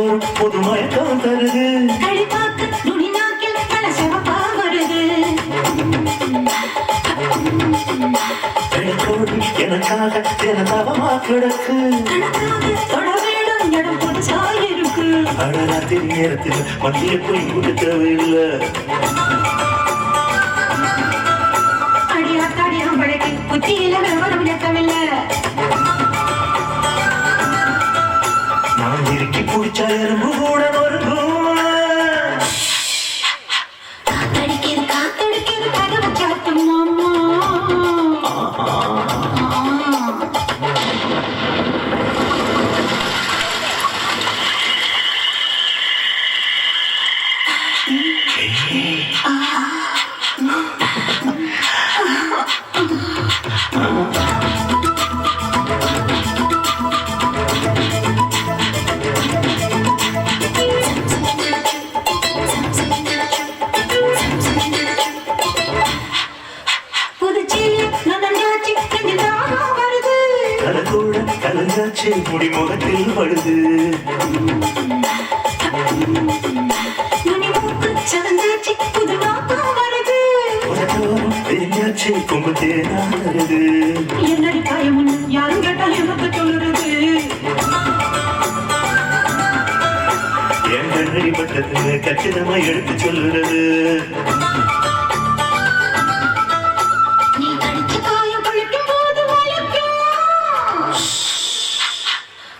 தினந்தோறும் புது மயக்கம் தருது. கழிப்பாக்கு நுனி நாக்கில் பல சிவப்பா வருது. பெண்கோடி எனக்காக தினதவமா கிடக்கு. தொட வேணும் இடம் புதுசா இருக்கு. அடராத்திரி நேரத்தில் மத்திய போய் கூட தேவையில்லை. அடியாத்தாடி அம்பழைக்கு புத்தியில விவரம் விளக்கமில்லை. நான் இறுக்கி பிடிச்ச எறும்பு கூட நொறுங்கும். காத்தடிக்குது காத்தடிக்குது கதவு சாத்தும் மாமா. கலகூட கலங்காச்சு முடி முகத்தில் படுது. தெரிஞ்சாச்சு கொம்பு தேனானது. என்னடி காயமுன்னு யாரும் கேட்டா எனக்கு சொல்லுறது. என் கண்ணடி பட்டதுன்னு கச்சிதமா எடுத்து சொல்லுறது.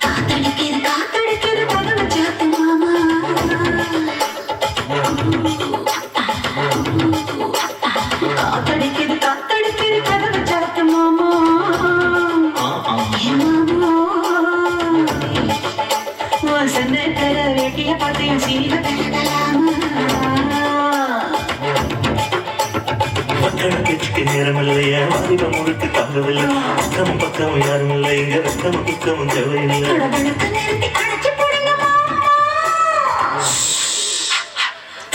காத்தடிக்குது காத்தடிக்குது கதவு சாத்து மாமா. வசந்த தர வேட்டிய பார்த்தையும் சீல மக்கள் பேச்சுக்கு நேரம் இல்லையா? வாலிபம் முழுக்க தாங்கவில்லை. பக்கம் பக்கம் யாரும் இல்லை. இங்க ரத்தமும் துக்கமும் தேவையில்லை.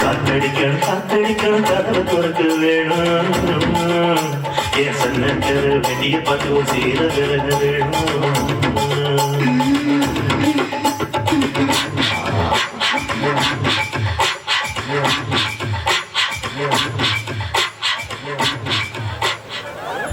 காத்தடிக்கணும் காத்தடிக்கணும் கதவை திறக்க வேணும். என் சன்னத்தர வெடிய பார்த்து சீர விலக வேணும்.